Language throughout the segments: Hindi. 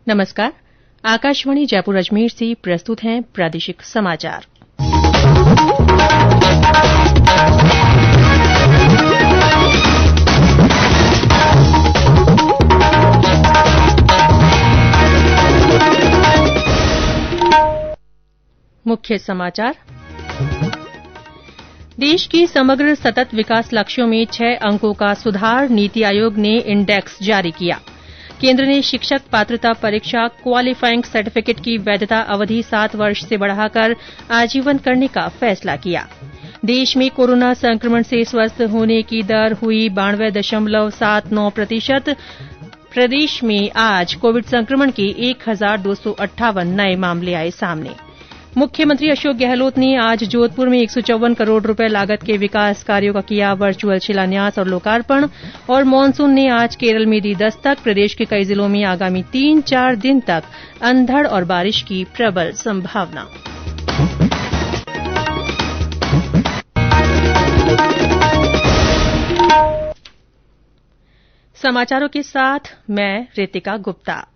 नमस्कार। आकाशवाणी जयपुर अजमेर से प्रस्तुत हैं प्रादेशिक समाचार। मुख्य समाचार। देश के समग्र सतत विकास लक्ष्यों में 6 अंकों का सुधार, नीति आयोग ने इंडेक्स जारी किया। केंद्र ने शिक्षक पात्रता परीक्षा क्वालिफाइंग सर्टिफिकेट की वैधता अवधि 7 वर्ष से बढ़ाकर आजीवन करने का फैसला किया। देश में कोरोना संक्रमण से स्वस्थ होने की दर हुई 92.79%। प्रदेश में आज कोविड संक्रमण के 1258 नए मामले आए सामने। मुख्यमंत्री अशोक गहलोत ने आज जोधपुर में 154 करोड़ रुपए लागत के विकास कार्यों का किया वर्चुअल शिलान्यास और लोकार्पण। और मानसून ने आज केरल में दी दस्तक। प्रदेश के कई जिलों में आगामी 3-4 दिन तक अंधड़ और बारिश की प्रबल संभावना। समाचारों के साथ मैं रितिका गुप्ता।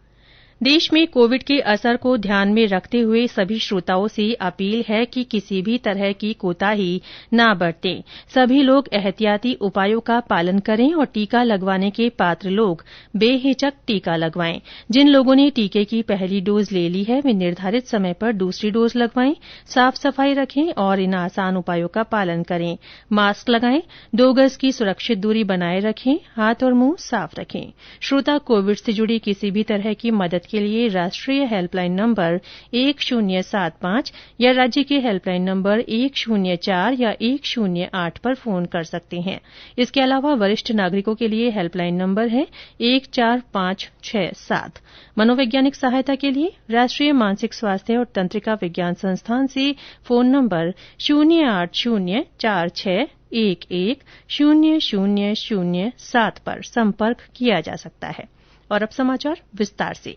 देश में कोविड के असर को ध्यान में रखते हुए सभी श्रोताओं से अपील है कि किसी भी तरह की कोताही न बरतें। सभी लोग एहतियाती उपायों का पालन करें और टीका लगवाने के पात्र लोग बेहिचक टीका लगवाएं। जिन लोगों ने टीके की पहली डोज ले ली है वे निर्धारित समय पर दूसरी डोज लगवाएं। साफ सफाई रखें और इन आसान उपायों का पालन करें। मास्क लगाएं, 2 गज की सुरक्षित दूरी बनाए रखें, हाथ और मुंह साफ रखें। श्रोता कोविड से जुड़ी किसी भी तरह की मदद के लिए राष्ट्रीय हेल्पलाइन नंबर 1075 या राज्य के हेल्पलाइन नंबर 104 या 108 पर फोन कर सकते हैं। इसके अलावा वरिष्ठ नागरिकों के लिए हेल्पलाइन नंबर है 14567। मनोवैज्ञानिक सहायता के लिए राष्ट्रीय मानसिक स्वास्थ्य और तंत्रिका विज्ञान संस्थान से फोन नंबर 08046110007 पर संपर्क किया जा सकता है। और अब समाचार विस्तार से।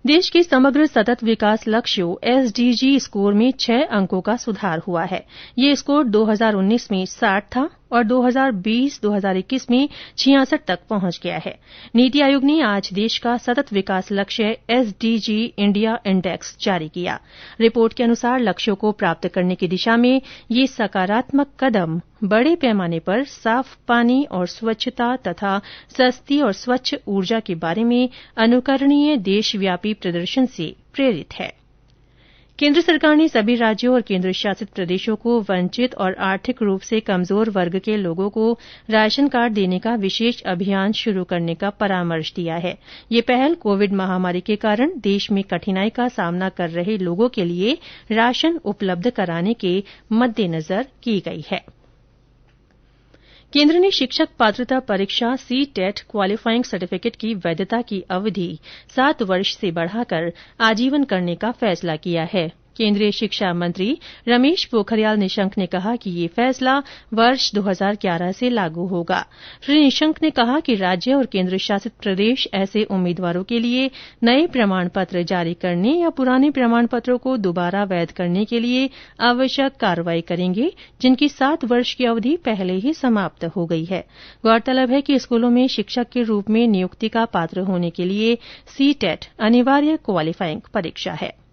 देश के समग्र सतत विकास लक्ष्यों एसडीजी स्कोर में 6 अंकों का सुधार हुआ है। ये स्कोर 2019 में 60 था और 2020-2021 में 66 तक पहुंच गया है। नीति आयोग ने आज देश का सतत विकास लक्ष्य एसडीजी इंडिया इंडेक्स जारी किया। रिपोर्ट के अनुसार लक्ष्यों को प्राप्त करने की दिशा में ये सकारात्मक कदम बड़े पैमाने पर साफ पानी और स्वच्छता तथा सस्ती और स्वच्छ ऊर्जा के बारे में अनुकरणीय देशव्यापी प्रदर्शन से प्रेरित है। केंद्र सरकार ने सभी राज्यों और केंद्र शासित प्रदेशों को वंचित और आर्थिक रूप से कमजोर वर्ग के लोगों को राशन कार्ड देने का विशेष अभियान शुरू करने का परामर्श दिया है। यह पहल कोविड महामारी के कारण देश में कठिनाई का सामना कर रहे लोगों के लिए राशन उपलब्ध कराने के मद्देनजर की गई है। केंद्र ने शिक्षक पात्रता परीक्षा सीटेट क्वालिफाइंग सर्टिफिकेट की वैधता की अवधि 7 वर्ष से बढ़ाकर आजीवन करने का फैसला किया है। केंद्रीय शिक्षा मंत्री रमेश पोखरियाल निशंक ने कहा कि ये फैसला वर्ष 2011 से लागू होगा। श्री निशंक ने कहा कि राज्य और केंद्र शासित प्रदेश ऐसे उम्मीदवारों के लिए नए प्रमाण पत्र जारी करने या पुराने प्रमाण पत्रों को दोबारा वैध करने के लिए आवश्यक कार्रवाई करेंगे जिनकी 7 वर्ष की अवधि पहले ही समाप्त हो गई है। गौरतलब है कि स्कूलों में शिक्षक के रूप में नियुक्ति का पात्र होने के लिए सीटेट अनिवार्य क्वालिफाइंग परीक्षा है।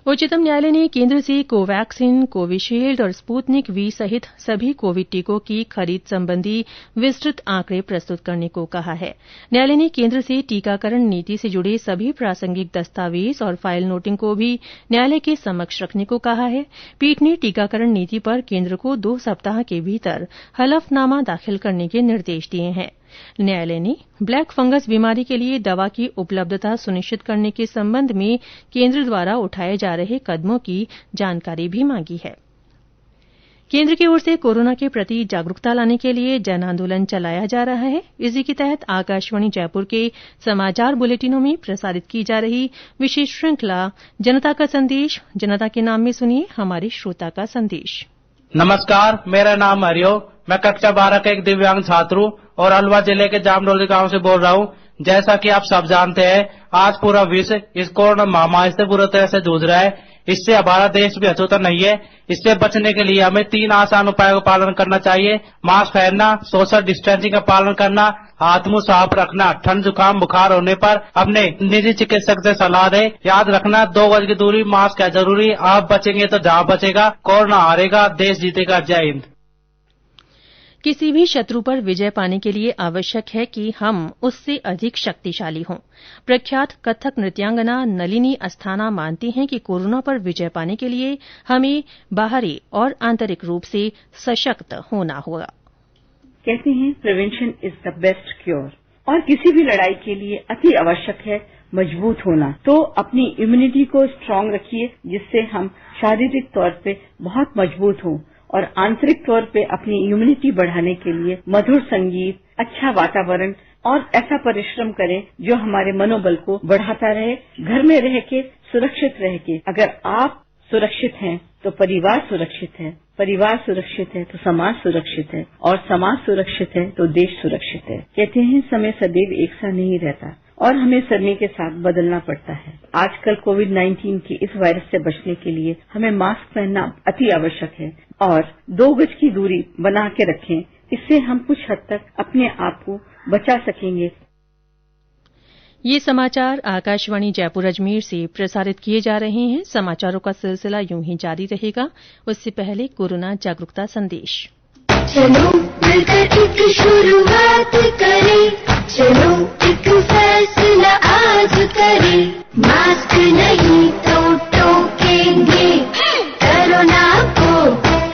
उच्चतम न्यायालय ने केंद्र से कोवैक्सीन, कोविशील्ड और स्पुतनिक वी सहित सभी कोविड टीकों की खरीद संबंधी विस्तृत आंकड़े प्रस्तुत करने को कहा है। न्यायालय ने केंद्र से टीकाकरण नीति से जुड़े सभी प्रासंगिक दस्तावेज और फाइल नोटिंग को भी न्यायालय के समक्ष रखने को कहा है। पीठ ने टीकाकरण नीति पर केंद्र को 2 सप्ताह के भीतर हलफनामा दाखिल करने के निर्देश दिए हैं। न्यायालय ने ब्लैक फंगस बीमारी के लिए दवा की उपलब्धता सुनिश्चित करने के संबंध में केंद्र द्वारा उठाए जा रहे कदमों की जानकारी भी मांगी है। केंद्र की ओर से कोरोना के प्रति जागरूकता लाने के लिए जन आंदोलन चलाया जा रहा है। इसी के तहत आकाशवाणी जयपुर के समाचार बुलेटिनों में प्रसारित की जा रही विशेष श्रृंखला जनता का संदेश, जनता के नाम में सुनिए हमारे श्रोता का संदेश। नमस्कार, मेरा नाम हरिओ। मैं कक्षा 12 का एक दिव्यांग छात्र हूँ और अलवा जिले के जामडोली गांव से बोल रहा हूँ। जैसा कि आप सब जानते हैं, आज पूरा विश्व इस कोरोना महामारी से बुरी तरह से जूझ रहा है। इससे हमारा देश भी अछूता नहीं है। इससे बचने के लिए हमें 3 आसान उपायों का पालन करना चाहिए। मास्क पहनना, सोशल डिस्टेंसिंग का पालन करना, हाथ मुंह साफ रखना, ठंड जुकाम बुखार होने पर अपने निजी चिकित्सक से सलाह दें। याद रखना 2 गज की दूरी, मास्क है जरूरी। आप बचेंगे तो जहां बचेगा, कोरोना हारेगा, देश जीतेगा। जय हिंद। किसी भी शत्रु पर विजय पाने के लिए आवश्यक है कि हम उससे अधिक शक्तिशाली हों। प्रख्यात कथक नृत्यांगना नलिनी अस्थाना मानती हैं कि कोरोना पर विजय पाने के लिए हमें बाहरी और आंतरिक रूप से सशक्त होना होगा। कहते हैं prevention is the best cure, और किसी भी लड़ाई के लिए अति आवश्यक है मजबूत होना। तो अपनी इम्यूनिटी को स्ट्रांग रखिए, जिससे हम शारीरिक तौर पे बहुत मजबूत हों, और आंतरिक तौर पे अपनी इम्यूनिटी बढ़ाने के लिए मधुर संगीत, अच्छा वातावरण और ऐसा परिश्रम करें जो हमारे मनोबल को बढ़ाता रहे। घर में रह के सुरक्षित रह के, अगर आप सुरक्षित हैं तो परिवार सुरक्षित है, परिवार सुरक्षित है तो समाज सुरक्षित है, और समाज सुरक्षित है तो देश सुरक्षित है। कहते हैं समय सदैव एक सा नहीं रहता, और हमें समय के साथ बदलना पड़ता है। आजकल कोविड-19 के इस वायरस से बचने के लिए हमें मास्क पहनना अति आवश्यक है, और 2 गज की दूरी बना के रखें। इससे हम कुछ हद तक अपने आप को बचा सकेंगे। ये समाचार आकाशवाणी जयपुर अजमेर से प्रसारित किए जा रहे हैं। समाचारों का सिलसिला यूं ही जारी रहेगा। उससे पहले कोरोना जागरूकता संदेश। चलो मिलकर एक शुरुआत करें, चलो एक फैसला आज करें। मास्क नहीं तो टोकेंगे, कोरोना को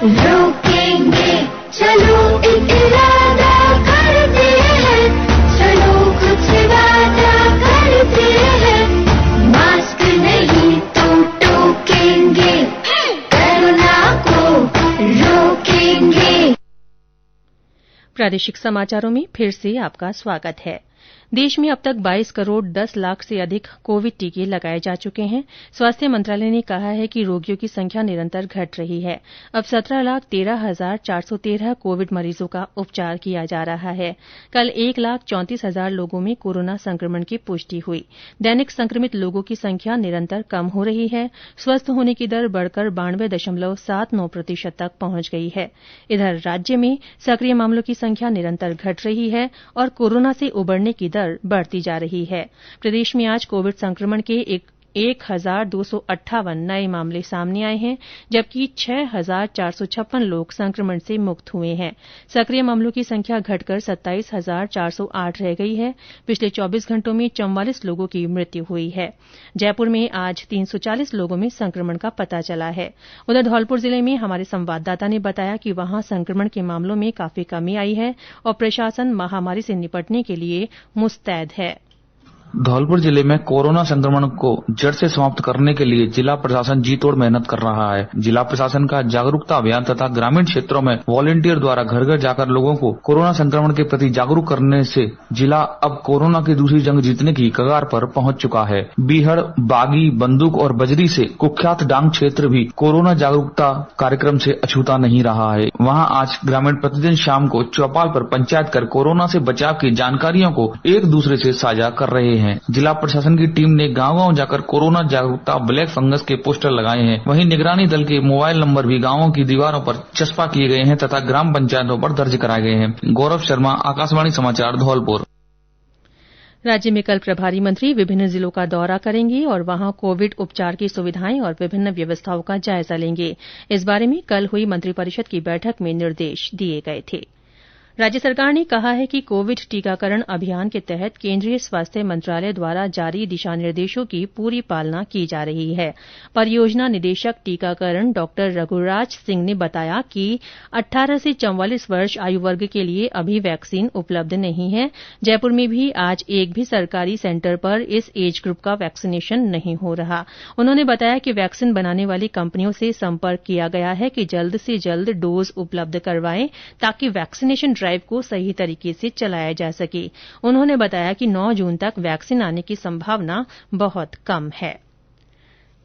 रोकेंगे। चलो एक इरादा करते हैं, चलो कुछ वादा करते हैं। मास्क नहीं तो टोकेंगे, कोरोना को रोकेंगे। प्रादेशिक समाचारों में फिर से आपका स्वागत है। देश में अब तक 22 करोड़ 10 लाख से अधिक कोविड टीके लगाए जा चुके हैं। स्वास्थ्य मंत्रालय ने कहा है कि रोगियों की संख्या निरंतर घट रही है। अब 17,13,413 कोविड मरीजों का उपचार किया जा रहा है। कल 1,34,000 लोगों में कोरोना संक्रमण की पुष्टि हुई। दैनिक संक्रमित लोगों की संख्या निरंतर कम हो रही है। स्वस्थ होने की दर बढ़कर 92.79% तक पहुंच गई है। इधर राज्य में सक्रिय मामलों की संख्या निरंतर घट रही है और कोरोना से उबरने की दर बढ़ती जा रही है। प्रदेश में आज कोविड संक्रमण के 1,258 नए मामले सामने आए हैं, जबकि 6,456 लोग संक्रमण से मुक्त हुए हैं। सक्रिय मामलों की संख्या घटकर 27,408 रह गई है। पिछले 24 घंटों में 44 लोगों की मृत्यु हुई है। जयपुर में आज 340 लोगों में संक्रमण का पता चला है। उधर धौलपुर जिले में हमारे संवाददाता ने बताया कि वहां संक्रमण के मामलों में काफी कमी आई है और प्रशासन महामारी से निपटने के लिए मुस्तैद है। धौलपुर जिले में कोरोना संक्रमण को जड़ से समाप्त करने के लिए जिला प्रशासन जी तोड़ मेहनत कर रहा है। जिला प्रशासन का जागरूकता अभियान तथा ग्रामीण क्षेत्रों में वॉलेंटियर द्वारा घर घर जाकर लोगों को कोरोना संक्रमण के प्रति जागरूक करने से जिला अब कोरोना की दूसरी जंग जीतने की कगार पर पहुंच चुका है। बीहड़, बागी, बंदूक और बजरी से कुख्यात डांग क्षेत्र भी कोरोना जागरूकता कार्यक्रम से अछूता नहीं रहा है। वहाँ आज ग्रामीण प्रतिदिन शाम को चौपाल पर पंचायत कर कोरोना से बचाव की जानकारियों को एक दूसरे से साझा कर रहे हैं। जिला प्रशासन की टीम ने गांव-गांव जाकर कोरोना जागरूकता ब्लैक फंगस के पोस्टर लगाए हैं। वहीं निगरानी दल के मोबाइल नंबर भी गांवों की दीवारों पर चस्पा किए गए हैं तथा ग्राम पंचायतों पर दर्ज कराए गए हैं। गौरव शर्मा, आकाशवाणी समाचार, धौलपुर। राज्य में कल प्रभारी मंत्री विभिन्न जिलों का दौरा करेंगे और वहां कोविड उपचार की सुविधाएं और विभिन्न व्यवस्थाओं का जायजा लेंगे। इस बारे में कल हुई मंत्रिपरिषद की बैठक में निर्देश दिए गए थे। राज्य सरकार ने कहा है कि कोविड टीकाकरण अभियान के तहत केंद्रीय स्वास्थ्य मंत्रालय द्वारा जारी दिशा निर्देशों की पूरी पालना की जा रही है। परियोजना निदेशक टीकाकरण डॉ रघुराज सिंह ने बताया कि 18 से 44 वर्ष आयु वर्ग के लिए अभी वैक्सीन उपलब्ध नहीं है। जयपुर में भी आज एक भी सरकारी सेंटर पर इस एज ग्रुप का वैक्सीनेशन नहीं हो रहा। उन्होंने बताया कि वैक्सीन बनाने वाली कंपनियों से संपर्क किया गया है कि जल्द से जल्द डोज उपलब्ध करवाएं ताकि वैक्सीनेशन ड्राइव को सही तरीके से चलाया जा सके। उन्होंने बताया कि 9 जून तक वैक्सीन आने की संभावना बहुत कम है।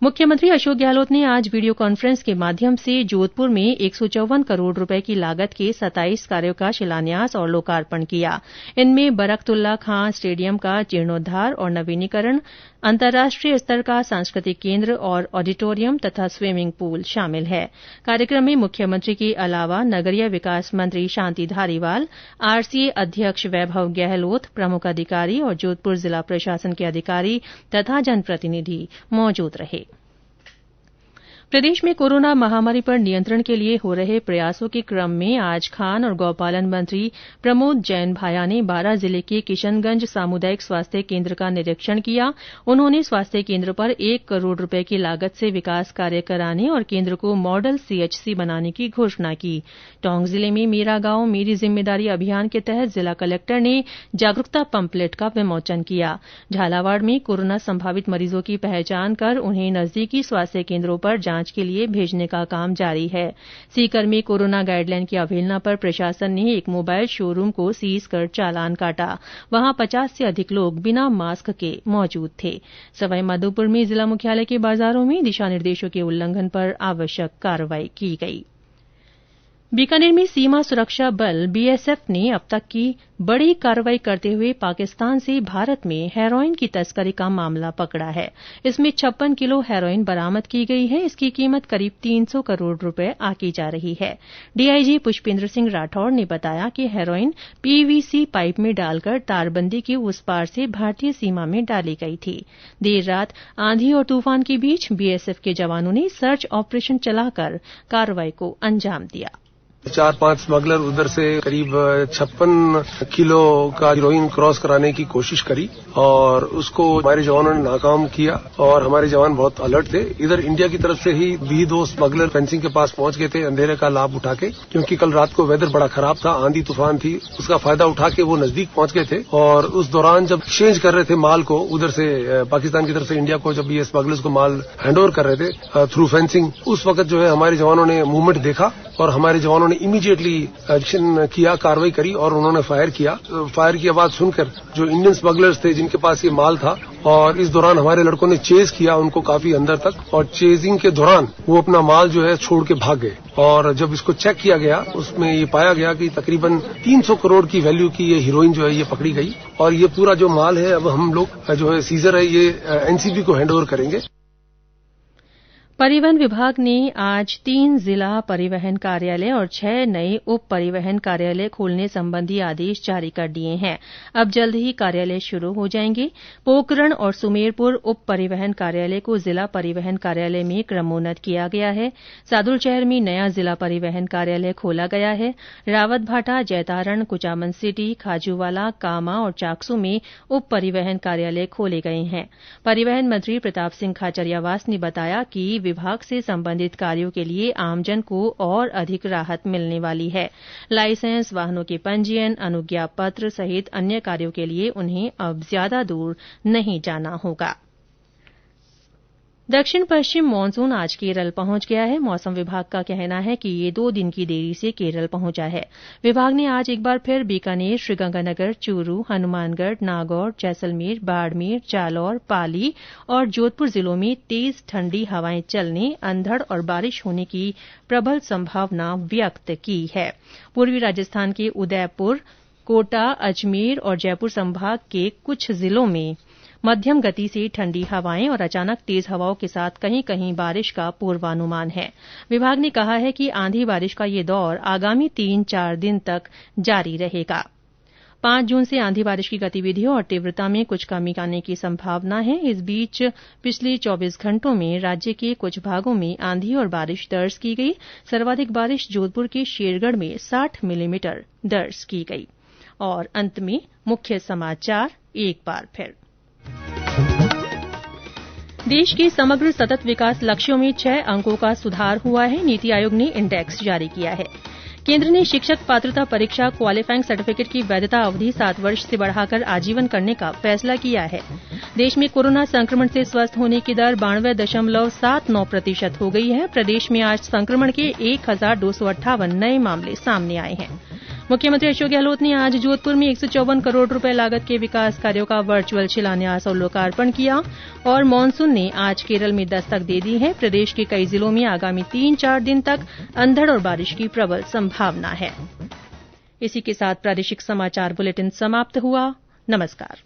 मुख्यमंत्री अशोक गहलोत ने आज वीडियो कॉन्फ्रेंस के माध्यम से जोधपुर में 154 करोड़ रुपए की लागत के 27 कार्यों का शिलान्यास और लोकार्पण किया। इनमें बरकतुल्ला खां स्टेडियम का जीर्णोद्वार और नवीनीकरण, अंतर्राष्ट्रीय स्तर का सांस्कृतिक केन्द्र और ऑडिटोरियम तथा स्विमिंग पूल शामिल है। कार्यक्रम में मुख्यमंत्री के अलावा नगरीय विकास मंत्री शांति धारीवाल, आरसीए अध्यक्ष वैभव गहलोत, प्रमुख अधिकारी और जोधपुर जिला प्रशासन के अधिकारी तथा जनप्रतिनिधि मौजूद रहे। प्रदेश में कोरोना महामारी पर नियंत्रण के लिए हो रहे प्रयासों के क्रम में आज खान और गौपालन मंत्री प्रमोद जैन भाया ने बारां जिले के किशनगंज सामुदायिक स्वास्थ्य केन्द्र का निरीक्षण किया। उन्होंने स्वास्थ्य केन्द्र पर 1 करोड़ रुपए की लागत से विकास कार्य कराने और केन्द्र को मॉडल सीएचसी बनाने की घोषणा की। टोंक जिले में मेरा गांव मेरी जिम्मेदारी अभियान के तहत जिला कलेक्टर ने जागरूकता पम्पलेट का विमोचन किया। झालावाड़ में कोरोना संभावित मरीजों की पहचान कर उन्हें नजदीकी स्वास्थ्य केन्द्रों पर जांच के लिए भेजने का काम जारी है। सीकर में कोरोना गाइडलाइन की अवहेलना पर प्रशासन ने एक मोबाइल शोरूम को सीज कर चालान काटा। वहां 50 से अधिक लोग बिना मास्क के मौजूद थे। सवाईमाधोपुर में जिला मुख्यालय के बाजारों में दिशा निर्देशों के उल्लंघन पर आवश्यक कार्रवाई की गई। बीकानेर में सीमा सुरक्षा बल बीएसएफ ने अब तक की बड़ी कार्रवाई करते हुए पाकिस्तान से भारत में हेरोइन की तस्करी का मामला पकड़ा है। इसमें 56 किलो हेरोइन बरामद की गई है। इसकी कीमत करीब 300 करोड़ रुपए आंकी जा रही है। डीआईजी पुष्पेंद्र सिंह राठौड़ ने बताया कि हेरोइन पीवीसी पाइप में डालकर तारबंदी के उस पार से भारतीय सीमा में डाली गई थी। देर रात आंधी और तूफान के बीच बीएसएफ के जवानों ने सर्च ऑपरेशन चलाकर कार्रवाई को अंजाम दिया। 4-5 स्मगलर उधर से करीब 56 किलो का हीरोइन क्रॉस कराने की कोशिश करी और उसको हमारे जवानों ने नाकाम किया और हमारे जवान बहुत अलर्ट थे। इधर इंडिया की तरफ से ही भी 2 स्मगलर फेंसिंग के पास पहुंच गए थे अंधेरे का लाभ उठा के, क्योंकि कल रात को वेदर बड़ा खराब था, आंधी तूफान थी, उसका फायदा उठा के वो नजदीक पहुंच गए थे। और उस दौरान जब एक्सचेंज कर रहे थे माल को, उधर से पाकिस्तान की तरफ से इंडिया को जब ये स्मगलर्स को माल हैंडओवर कर रहे थे थ्रू फेंसिंग, उस वक्त जो है हमारे जवानों ने मूवमेंट देखा और हमारे जवानों ने इमीडिएटली एक्शन किया, कार्रवाई करी और उन्होंने फायर किया। फायर की आवाज सुनकर जो इंडियन स्मगलर्स थे जिनके पास ये माल था, और इस दौरान हमारे लड़कों ने चेज किया उनको काफी अंदर तक, और चेजिंग के दौरान वो अपना माल जो है छोड़ के भाग गए। और जब इसको चेक किया गया उसमें ये पाया गया कि तकरीबन 300 करोड़ की वैल्यू की ये हीरोइन जो है ये पकड़ी गई। और ये पूरा जो माल है अब हम लोग जो है सीजर है ये एनसीबी को हैंडओवर करेंगे। परिवहन विभाग ने आज 3 जिला परिवहन कार्यालय और 6 नए उप परिवहन कार्यालय खोलने संबंधी आदेश जारी कर दिए हैं। अब जल्द ही कार्यालय शुरू हो जाएंगे। पोकरण और सुमेरपुर उप परिवहन कार्यालय को जिला परिवहन कार्यालय में क्रमोन्नत किया गया है। सादुलशहर में नया जिला परिवहन कार्यालय खोला गया है। रावतभाटा, जैतारण, कुचामन सिटी, खाजूवाला, कामा और चाकसू में उप परिवहन कार्यालय खोले गए हैं। परिवहन मंत्री प्रताप सिंह खाचरियावास ने बताया कि विभाग से संबंधित कार्यों के लिए आमजन को और अधिक राहत मिलने वाली है। लाइसेंस, वाहनों के पंजीयन, अनुज्ञा पत्र सहित अन्य कार्यों के लिए उन्हें अब ज्यादा दूर नहीं जाना होगा। दक्षिण पश्चिम मानसून आज केरल पहुंच गया है। मौसम विभाग का कहना है कि ये 2 दिन की देरी से केरल पहुंचा है। विभाग ने आज एक बार फिर बीकानेर, श्रीगंगानगर, चूरू, हनुमानगढ़, नागौर, जैसलमेर, बाड़मेर, जालौर, पाली और जोधपुर जिलों में तेज ठंडी हवाएं चलने, अंधड़ और बारिश होने की प्रबल संभावना व्यक्त की है। पूर्वी राजस्थान के उदयपुर, कोटा, अजमेर और जयपुर संभाग के कुछ जिलों में मध्यम गति से ठंडी हवाएं और अचानक तेज हवाओं के साथ कहीं कहीं बारिश का पूर्वानुमान है। विभाग ने कहा है कि आंधी बारिश का ये दौर आगामी 3-4 दिन तक जारी रहेगा। 5 जून से आंधी बारिश की गतिविधियों और तीव्रता में कुछ कमी आने की संभावना है। इस बीच पिछले 24 घंटों में राज्य के कुछ भागों में आंधी और बारिश दर्ज की गई। सर्वाधिक बारिश जोधपुर के शेरगढ़ में 60 मिलीमीटर दर्ज की गई। और अंत में मुख्य समाचार एक बार फिर। देश के समग्र सतत विकास लक्ष्यों में 6 अंकों का सुधार हुआ है। नीति आयोग ने इंडेक्स जारी किया है। केंद्र ने शिक्षक पात्रता परीक्षा क्वालिफाइंग सर्टिफिकेट की वैधता अवधि 7 वर्ष से बढ़ाकर आजीवन करने का फैसला किया है। देश में कोरोना संक्रमण से स्वस्थ होने की दर 92.79% हो गई है। प्रदेश में आज संक्रमण के 1258 नए मामले सामने आए हैं। मुख्यमंत्री अशोक गहलोत ने आज जोधपुर में 154 करोड़ रुपए लागत के विकास कार्यों का वर्चुअल शिलान्यास और लोकार्पण किया। और मानसून ने आज केरल में दस्तक दे दी है। प्रदेश के कई जिलों में आगामी 3-4 दिन तक अंधड़ और बारिश की प्रबल संभावना है। इसी के साथ प्रादेशिक समाचार बुलेटिन समाप्त हुआ। नमस्कार।